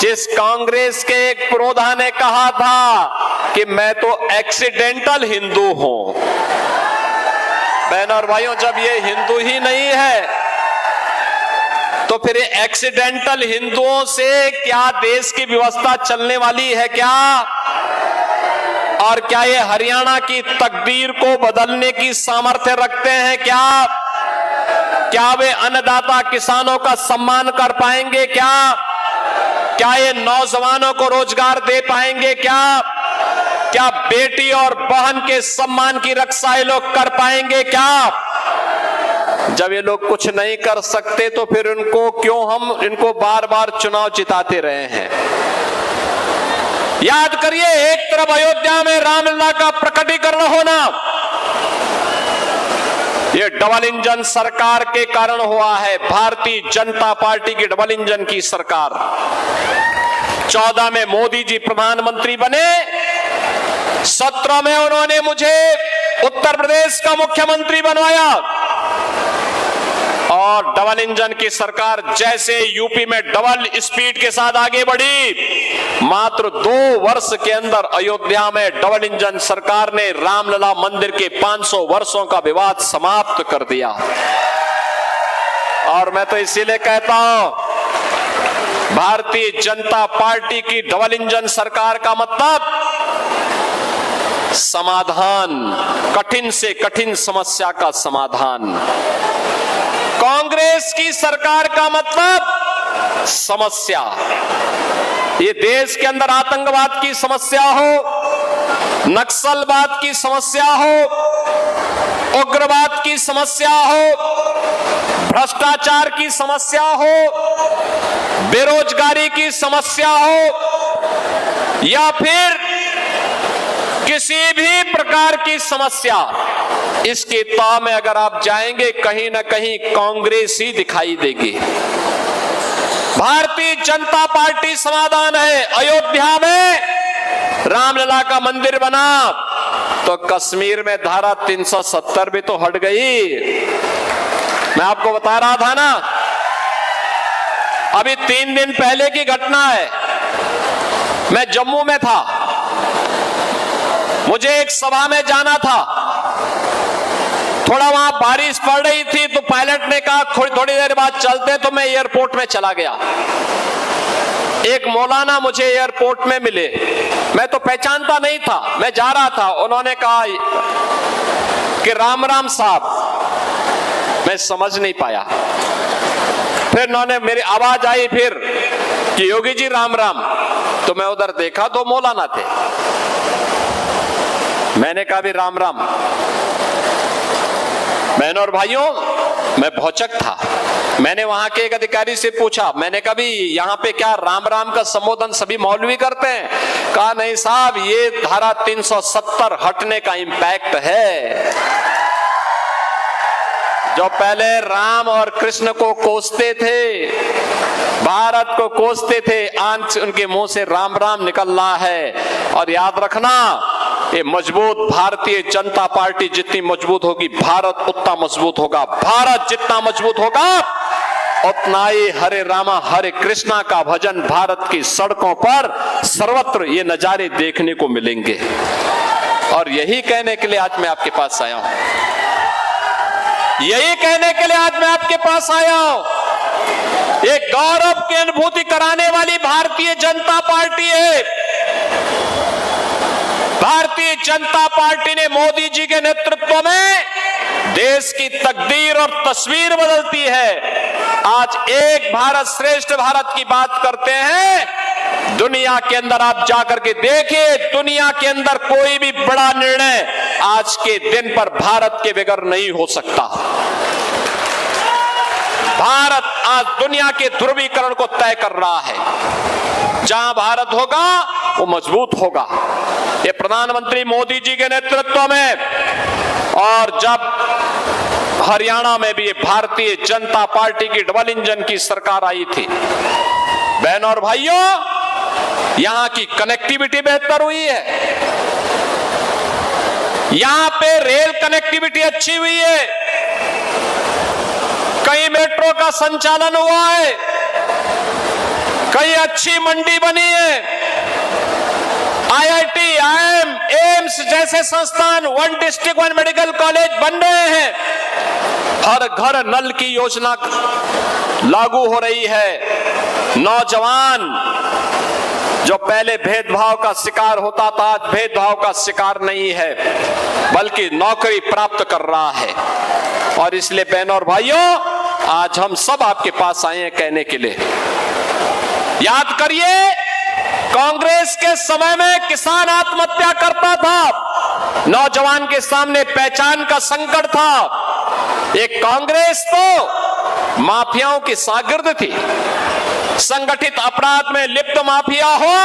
जिस कांग्रेस के एक पुरोधा ने कहा था कि मैं तो एक्सीडेंटल हिंदू हूं। बहनों और भाइयों, जब ये हिंदू ही नहीं है तो फिर एक्सीडेंटल हिंदुओं से क्या देश की व्यवस्था चलने वाली है क्या? और क्या ये हरियाणा की तकदीर को बदलने की सामर्थ्य रखते हैं क्या? क्या वे अन्नदाता किसानों का सम्मान कर पाएंगे क्या? क्या ये नौजवानों को रोजगार दे पाएंगे क्या? क्या बेटी और बहन के सम्मान की रक्षा ये लोग कर पाएंगे क्या? जब ये लोग कुछ नहीं कर सकते तो फिर हम इनको बार बार चुनाव जिताते रहे हैं। याद करिए, एक तरफ अयोध्या में रामलला का प्रकटीकरण होना, ये डबल इंजन सरकार के कारण हुआ है। भारतीय जनता पार्टी की डबल इंजन की सरकार। 14 में मोदी जी प्रधानमंत्री बने, 17 में उन्होंने मुझे उत्तर प्रदेश का मुख्यमंत्री बनवाया और डबल इंजन की सरकार जैसे यूपी में डबल स्पीड के साथ आगे बढ़ी, मात्र 2 वर्ष के अंदर अयोध्या में डबल इंजन सरकार ने रामलला मंदिर के 500 वर्षों का विवाद समाप्त कर दिया। और मैं तो इसीलिए कहता हूं, भारतीय जनता पार्टी की डबल इंजन सरकार का मतलब समाधान, कठिन से कठिन समस्या का समाधान। कांग्रेस की सरकार का मतलब समस्या। ये देश के अंदर आतंकवाद की समस्या हो, नक्सलवाद की समस्या हो, उग्रवाद की समस्या हो, भ्रष्टाचार की समस्या हो, बेरोजगारी की समस्या हो, या फिर किसी भी प्रकार की समस्या, इसके तह में अगर आप जाएंगे कहीं ना कहीं कांग्रेस ही दिखाई देगी। भारतीय जनता पार्टी समाधान है। अयोध्या में रामलला का मंदिर बना तो कश्मीर में धारा 370 भी तो हट गई। मैं आपको बता रहा था ना, अभी 3 दिन पहले की घटना है। मैं जम्मू में था, मुझे एक सभा में जाना था, थोड़ा वहां बारिश पड़ रही थी तो पायलट ने कहा थोड़ी देर बाद चलते, तो मैं एयरपोर्ट में चला गया। एक मौलाना मुझे एयरपोर्ट में मिले, मैं तो पहचानता नहीं था, मैं जा रहा था। उन्होंने कहा कि राम राम साहब, मैं समझ नहीं पाया। फिर उन्होंने, मेरी आवाज आई फिर कि योगी जी राम राम, तो मैं उधर देखा तो मौलाना थे। मैंने कहा भी राम राम। बहनों और भाइयों, मैं भौचक था। मैंने वहां के एक अधिकारी से पूछा, मैंने कहा भी यहाँ पे क्या राम राम का संबोधन सभी मौलवी करते हैं? कहा नहीं साहब, ये धारा 370 हटने का इंपैक्ट है। जो पहले राम और कृष्ण को कोसते थे, भारत को कोसते थे, आज उनके मुंह से राम राम निकल रहा है। और याद रखना, ये मजबूत भारतीय जनता पार्टी जितनी मजबूत होगी, भारत उतना मजबूत होगा। भारत जितना मजबूत होगा, उतना ही हरे रामा हरे कृष्णा का भजन भारत की सड़कों पर सर्वत्र ये नजारे देखने को मिलेंगे। और यही कहने के लिए आज मैं आपके पास आया हूं, यही कहने के लिए आज मैं आपके पास आया हूं। एक गौरव की अनुभूति कराने वाली भारतीय जनता पार्टी है। भारतीय जनता पार्टी ने मोदी जी के नेतृत्व में देश की तकदीर और तस्वीर बदलती है। आज एक भारत श्रेष्ठ भारत की बात करते हैं। दुनिया के अंदर आप जाकर के देखिए, दुनिया के अंदर कोई भी बड़ा निर्णय आज के दिन पर भारत के बगैर नहीं हो सकता। भारत आज दुनिया के ध्रुवीकरण को तय कर रहा है। जहां भारत होगा वो मजबूत होगा। ये प्रधानमंत्री मोदी जी के नेतृत्व में, और जब हरियाणा में भी भारतीय जनता पार्टी की डबल इंजन की सरकार आई थी, बहनों और भाइयों, यहां की कनेक्टिविटी बेहतर हुई है। यहां पे रेल कनेक्टिविटी अच्छी हुई है, कई मेट्रो का संचालन हुआ है, कई अच्छी मंडी बनी है, IIT, IIM, एम्स जैसे संस्थान, 1 डिस्ट्रिक्ट 1 मेडिकल कॉलेज बन रहे हैं। हर घर नल की योजना लागू हो रही है। नौजवान जो पहले भेदभाव का शिकार होता था, आज भेदभाव का शिकार नहीं है, बल्कि नौकरी प्राप्त कर रहा है। और इसलिए बहनों और भाइयों, आज हम सब आपके पास आए हैं कहने के लिए, याद करिए, कांग्रेस के समय में किसान आत्महत्या करता था, नौजवान के सामने पहचान का संकट था। एक कांग्रेस तो माफियाओं की शागिर्द थी। संगठित अपराध में लिप्त माफिया हो,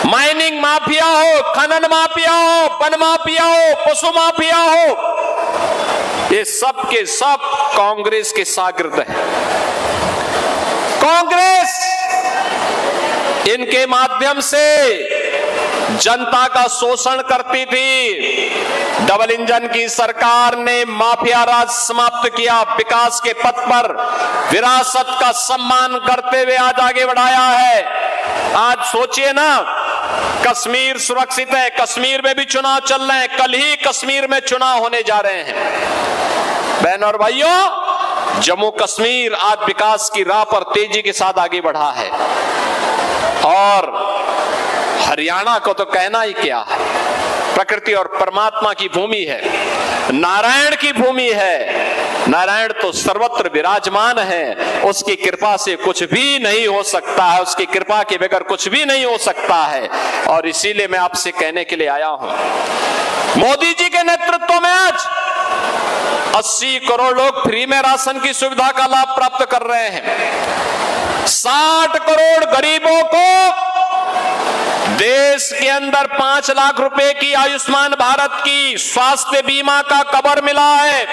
माइनिंग माफिया हो, खनन माफिया हो, वन माफिया हो, पशु माफिया हो, ये सब के सब कांग्रेस के शागिर्द हैं। कांग्रेस इनके माध्यम से जनता का शोषण करती थी। डबल इंजन की सरकार ने माफिया राज समाप्त किया, विकास के पथ पर विरासत का सम्मान करते हुए आज आगे बढ़ाया है। आज सोचिए ना, कश्मीर सुरक्षित है, कश्मीर में भी चुनाव चल रहे हैं, कल ही कश्मीर में चुनाव होने जा रहे हैं। बहनों और भाइयों, जम्मू कश्मीर आज विकास की राह पर तेजी के साथ आगे बढ़ा है। और हरियाणा को तो कहना ही क्या है, प्रकृति और परमात्मा की भूमि है, नारायण की भूमि है। नारायण तो सर्वत्र विराजमान है, उसकी कृपा से कुछ भी नहीं हो सकता है, उसकी कृपा के बगैर कुछ भी नहीं हो सकता है। और इसीलिए मैं आपसे कहने के लिए आया हूं, मोदी जी के नेतृत्व में आज 80 करोड़ लोग फ्री में राशन की सुविधा का लाभ प्राप्त कर रहे हैं। 60 करोड़ गरीबों को देश के अंदर 5 लाख रुपए की आयुष्मान भारत की स्वास्थ्य बीमा का कवर मिला है।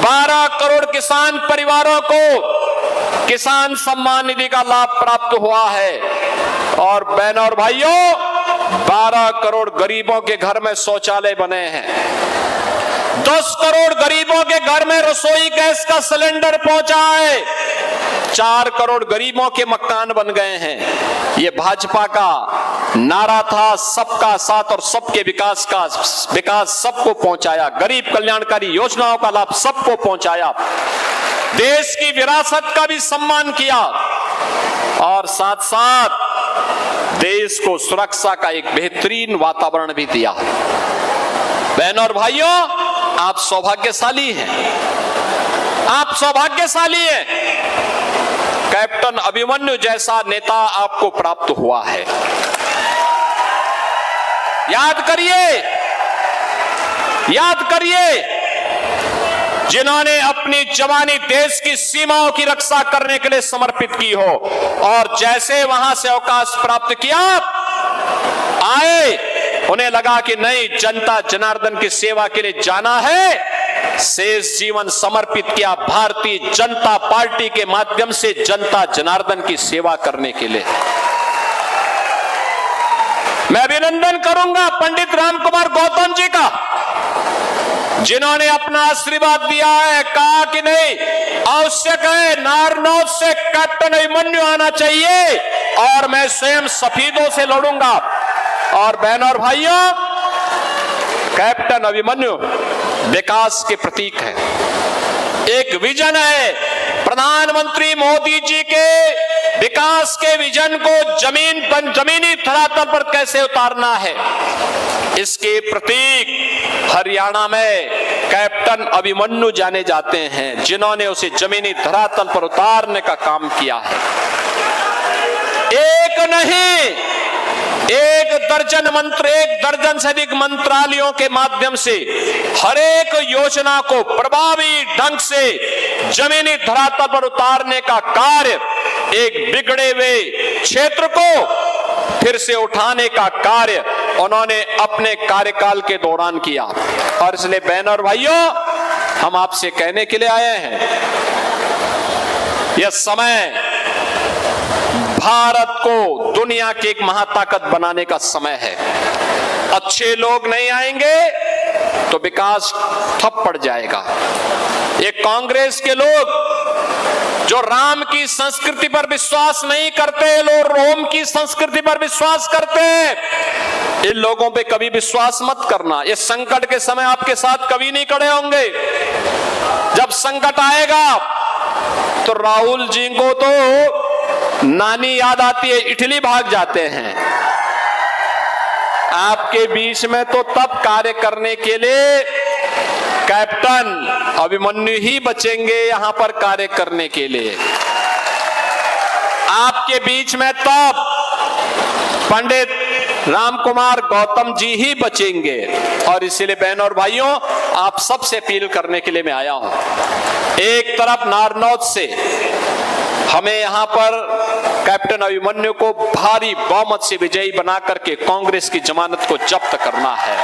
12 करोड़ किसान परिवारों को किसान सम्मान निधि का लाभ प्राप्त हुआ है। और बहनों और भाइयों, 12 करोड़ गरीबों के घर में शौचालय बने हैं। 10 करोड़ गरीबों के घर में रसोई गैस का सिलेंडर पहुंचा है। 4 करोड़ गरीबों के मकान बन गए हैं। ये भाजपा का नारा था, सबका साथ और सबके विकास का विकास सबको पहुंचाया, गरीब कल्याणकारी योजनाओं का लाभ सबको पहुंचाया, देश की विरासत का भी सम्मान किया और साथ साथ देश को सुरक्षा का एक बेहतरीन वातावरण भी दिया। बहनों और भाइयों, आप सौभाग्यशाली हैं, आप सौभाग्यशाली हैं। कैप्टन अभिमन्यु जैसा नेता आपको प्राप्त हुआ है। याद करिए, जिन्होंने अपनी जवानी देश की सीमाओं की रक्षा करने के लिए समर्पित की हो, और जैसे वहां से अवकाश प्राप्त किया, आए, उन्हें लगा कि नहीं, जनता जनार्दन की सेवा के लिए जाना है, शेष जीवन समर्पित किया भारतीय जनता पार्टी के माध्यम से जनता जनार्दन की सेवा करने के लिए। मैं अभिनंदन करूंगा पंडित राम कुमार गौतम जी का, जिन्होंने अपना आशीर्वाद दिया है, कहा कि नहीं आवश्यक है नारनौल से कैप्टन अभिमन्यु आना चाहिए और मैं स्वयं सफीदों से लड़ूंगा। और बहनों और भाइयों, कैप्टन अभिमन्यु विकास के प्रतीक है, एक विजन है। प्रधानमंत्री मोदी जी के विकास के विजन को जमीनी धरातल पर कैसे उतारना है, इसके प्रतीक हरियाणा में कैप्टन अभिमन्यु जाने जाते हैं, जिन्होंने उसे जमीनी धरातल पर उतारने का काम किया है। एक नहीं, एक दर्जन से अधिक मंत्रालयों के माध्यम से हर एक योजना को प्रभावी ढंग से जमीनी धरातल पर उतारने का कार्य, एक बिगड़े हुए क्षेत्र को फिर से उठाने का कार्य उन्होंने अपने कार्यकाल के दौरान किया। और इसलिए बहनों और भाइयों, हम आपसे कहने के लिए आए हैं, यह समय भारत को दुनिया की एक महाताकत बनाने का समय है। अच्छे लोग नहीं आएंगे तो विकास ठप पड़ जाएगा। ये कांग्रेस के लोग जो राम की संस्कृति पर विश्वास नहीं करते, लोग रोम की संस्कृति पर विश्वास करते हैं, इन लोगों पे कभी विश्वास मत करना। ये संकट के समय आपके साथ कभी नहीं खड़े होंगे। जब संकट आएगा तो राहुल जी को तो नानी याद आती है, इटली भाग जाते हैं। आपके बीच में तो तब कार्य करने के लिए कैप्टन अभिमन्यु ही बचेंगे, यहां पर कार्य करने के लिए। आपके बीच में तब पंडित राम कुमार गौतम जी ही बचेंगे। और इसीलिए बहनों और भाइयों, आप सबसे अपील करने के लिए मैं आया हूं। एक तरफ नारनौल से हमें यहां पर कैप्टन अभिमन्यु को भारी बहुमत से विजयी बना करके कांग्रेस की जमानत को जब्त करना है।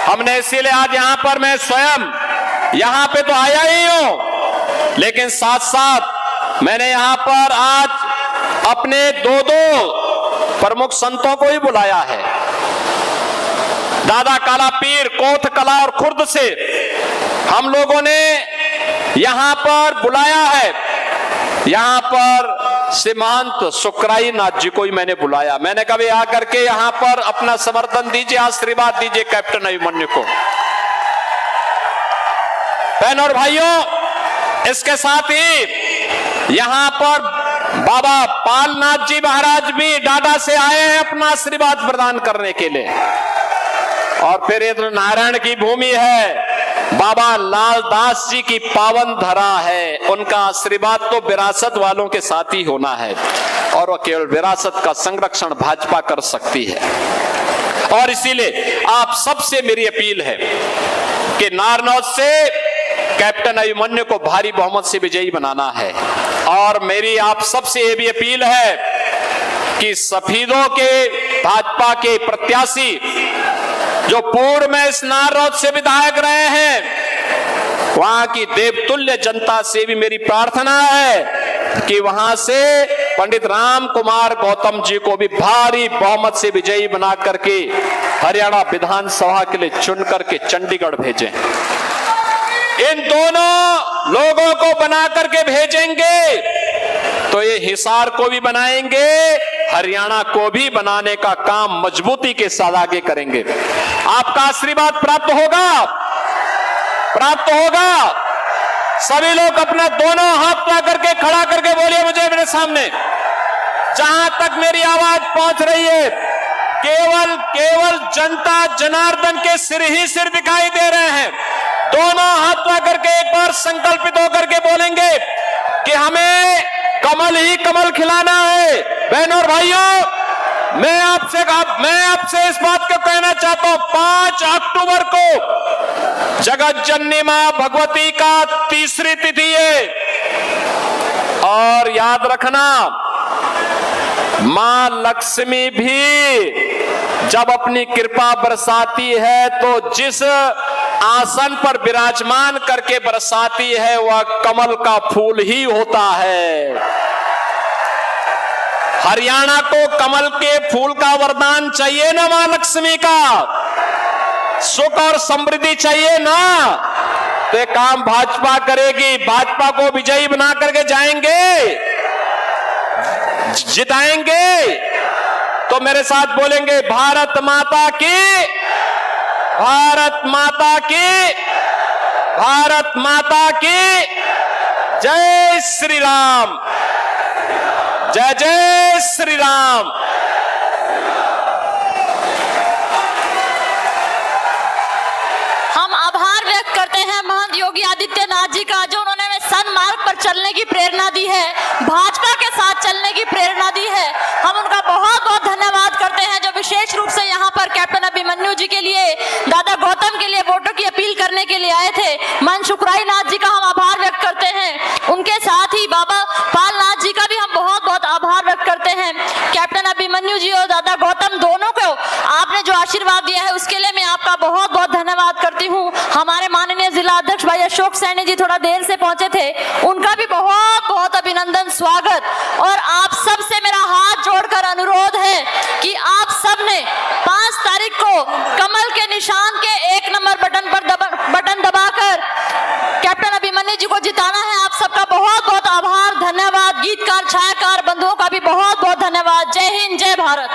हमने इसीलिए आज यहां पर, मैं स्वयं यहां पे तो आया ही हूं, लेकिन साथ साथ मैंने यहां पर आज अपने दो प्रमुख संतों को ही बुलाया है। दादा काला पीर कोथ कला और खुर्द से हम लोगों ने यहां पर बुलाया है। यहां पर सीमांत सुकराई नाथ जी को ही मैंने बुलाया। मैंने कभी आकर के यहां पर अपना समर्थन दीजिए, आशीर्वाद दीजिए कैप्टन अभिमन्यु को। बहनों और भाइयों, इसके साथ ही यहां पर बाबा पालनाथ जी महाराज भी डाडा से आए हैं अपना आशीर्वाद प्रदान करने के लिए। और फिर ये तो नारायण की भूमि है, बाबा लालदास जी की पावन धरा है, उनका आशीर्वाद तो विरासत वालों के साथ ही होना है। और वह केवल विरासत का संरक्षण भाजपा कर सकती है। और इसीलिए आप सबसे मेरी अपील है कि नारनौल से कैप्टन अभिमन्यु को भारी बहुमत से विजयी बनाना है। और मेरी आप सबसे ये भी अपील है कि सफीदों के भाजपा के प्रत्याशी जो पूर्व में इस नारनौल से विधायक रहे हैं, वहां की देवतुल्य जनता से भी मेरी प्रार्थना है कि वहां से पंडित राम कुमार गौतम जी को भी भारी बहुमत से विजयी बना करके हरियाणा विधानसभा के लिए चुन करके चंडीगढ़ भेजें। इन दोनों लोगों को बना करके भेजेंगे तो ये हिसार को भी बनाएंगे, हरियाणा को भी बनाने का काम मजबूती के साथ आगे करेंगे। आपका आशीर्वाद प्राप्त होगा। सभी लोग अपना दोनों हाथ ला करके खड़ा करके बोलिए मुझे मेरे सामने, जहां तक मेरी आवाज पहुंच रही है, केवल जनता जनार्दन के सिर ही सिर दिखाई दे रहे हैं। दोनों हाथ ला करके एक बार संकल्पित होकर के बोलेंगे कि हमें कमल ही कमल खिलाना है। बहनों और भाइयों, मैं आपसे इस बात को कहना चाहता हूं, 5 अक्टूबर को जगत जननी मां भगवती का तीसरी तिथि है। और याद रखना, मां लक्ष्मी भी जब अपनी कृपा बरसाती है तो जिस आसन पर विराजमान करके बरसाती है वह कमल का फूल ही होता है। हरियाणा को कमल के फूल का वरदान चाहिए ना, मां लक्ष्मी का सुख और समृद्धि चाहिए ना, तो एक काम भाजपा करेगी। भाजपा को विजयी बना करके जाएंगे, जिताएंगे, तो मेरे साथ बोलेंगे भारत माता की, भारत माता की, भारत माता की जय श्री राम, जय जय श्री राम। हम आभार व्यक्त करते हैं महंत योगी आदित्यनाथ जी का, जो उन्होंने हमें सन्मार्ग पर चलने की प्रेरणा दी है, भाजपा के साथ चलने की प्रेरणा दी है। हम उनका बहुत बहुत धन्यवाद करते हैं, जो विशेष रूप से यहाँ पर कैप्टन अभिमन्यु जी के लिए, दादा गौतम के लिए वोटों की अपील करने के लिए आए थे। मन शुक्राई नाथ जी का हम आभार व्यक्त करते हैं। उनके साथ ही बाबा पालनाथ जी का भी हम बहुत बहुत आभार व्यक्त करते हैं। कैप्टन अभिमन्यु जी और दादा गौतम दोनों को आपने जो आशीर्वाद दिया है उसके लिए मैं आपका बहुत बहुत धन्यवाद करती हूँ। हमारे माननीय जिला अध्यक्ष भाई अशोक सैनी जी थोड़ा देर से पहुंचे थे, उनका भी बहुत बहुत अभिनंदन, स्वागत। और आप सब से मेरा हाथ जोड़कर अनुरोध है कि आप सब ने 5 तारीख को कमल के निशान के 1 नंबर बटन दबाकर कैप्टन अभिमन्यु जी को जिताना है। आप सबका बहुत बहुत आभार, धन्यवाद। गीतकार छायाकार बंधुओं का भी बहुत बहुत धन्यवाद। जय हिंद, जय भारत।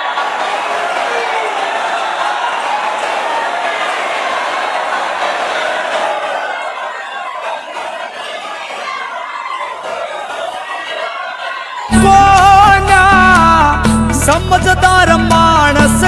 समझदार मानस